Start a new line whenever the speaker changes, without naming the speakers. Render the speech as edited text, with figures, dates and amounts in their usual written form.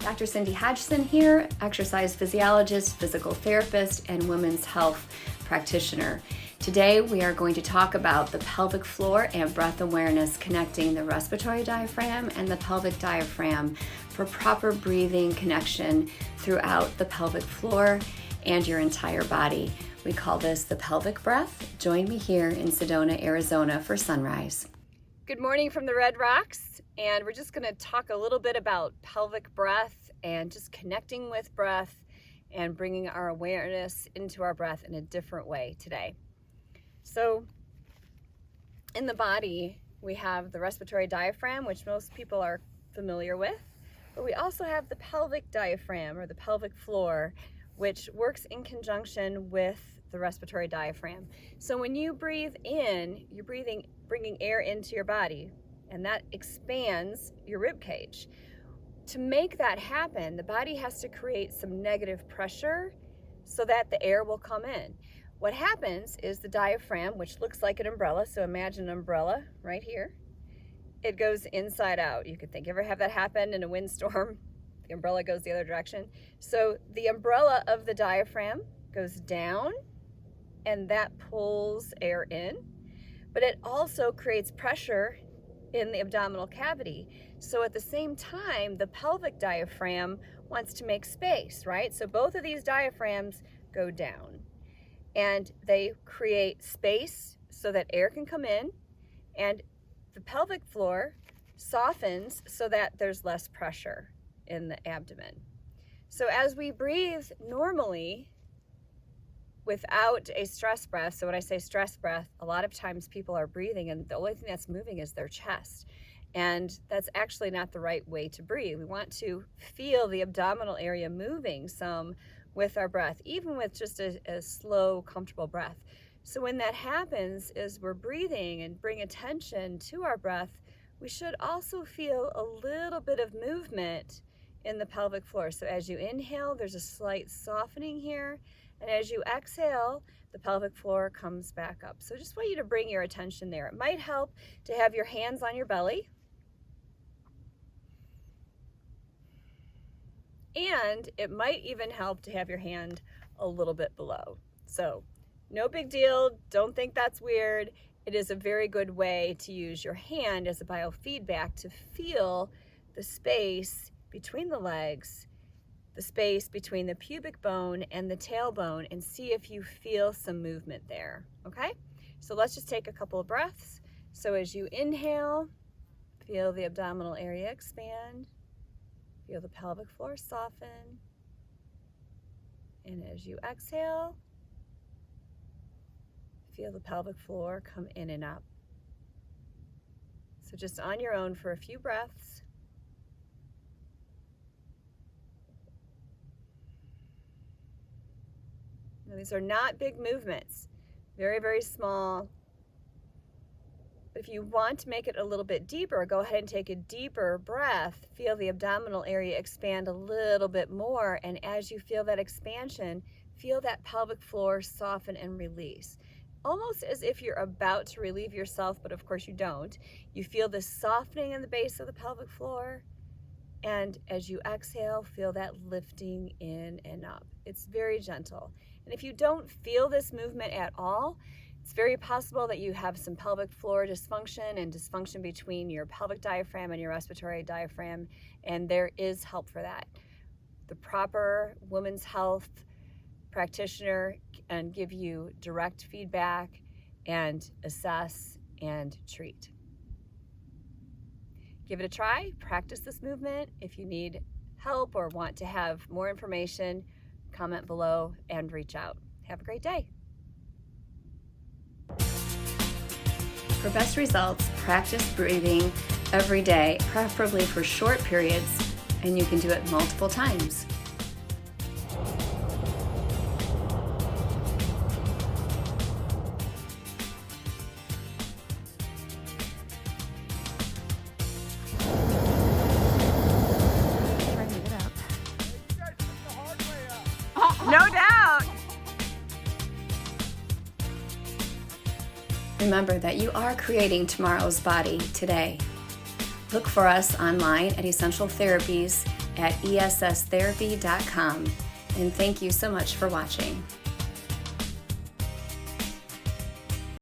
Dr. Cindy Hodgson here, exercise physiologist, physical therapist, and women's health practitioner. Today we are going to talk about the pelvic floor and breath awareness, connecting the respiratory diaphragm and the pelvic diaphragm for proper breathing connection throughout the pelvic floor and your entire body. We call this the pelvic breath. Join me here in Sedona, Arizona for sunrise.
Good morning from the Red Rocks, and we're just going to talk a little bit about pelvic breath and just connecting with breath and bringing our awareness into our breath in a different way today. So in the body, we have the respiratory diaphragm, which most people are familiar with, but we also have the pelvic diaphragm or the pelvic floor, which works in conjunction with the respiratory diaphragm. So when you breathe in, you're bringing air into your body, and that expands your rib cage. To make that happen, the body has to create some negative pressure so that the air will come in. What happens is the diaphragm, which looks like an umbrella, so imagine an umbrella right here, it goes inside out. You could think, ever have that happen in a windstorm? The umbrella goes the other direction. So the umbrella of the diaphragm goes down, and that pulls air in, but it also creates pressure in the abdominal cavity. So at the same time, the pelvic diaphragm wants to make space, right? So both of these diaphragms go down, and they create space so that air can come in, and the pelvic floor softens so that there's less pressure in the abdomen. So as we breathe normally, without a stress breath, so when I say stress breath, a lot of times people are breathing and the only thing that's moving is their chest. And that's actually not the right way to breathe. We want to feel the abdominal area moving some with our breath, even with just a slow, comfortable breath. So when that happens, is we're breathing and bring attention to our breath, we should also feel a little bit of movement in the pelvic floor. So as you inhale, there's a slight softening here. And as you exhale, the pelvic floor comes back up. So just want you to bring your attention there. It might help to have your hands on your belly. And it might even help to have your hand a little bit below. So no big deal. Don't think that's weird. It is a very good way to use your hand as a biofeedback to feel the space between the legs, the space between the pubic bone and the tailbone, and see if you feel some movement there, okay? So let's just take a couple of breaths. So as you inhale, feel the abdominal area expand, feel the pelvic floor soften, and as you exhale, feel the pelvic floor come in and up. So just on your own for a few breaths. Now, these are not big movements, very, very small. But if you want to make it a little bit deeper, go ahead and take a deeper breath. Feel the abdominal area expand a little bit more. And as you feel that expansion, feel that pelvic floor soften and release. Almost as if you're about to relieve yourself, but of course you don't. You feel the softening in the base of the pelvic floor. And as you exhale, feel that lifting in and up. It's very gentle. And if you don't feel this movement at all, it's very possible that you have some pelvic floor dysfunction and dysfunction between your pelvic diaphragm and your respiratory diaphragm, and there is help for that. The proper women's health practitioner can give you direct feedback and assess and treat. Give it a try, practice this movement. If you need help or want to have more information, comment below and reach out. Have a great day.
For best results, practice breathing every day, preferably for short periods, and you can do it multiple times.
No doubt.
Remember that you are creating tomorrow's body today. Look for us online at Essential Therapies at esstherapy.com. And thank you so much for watching.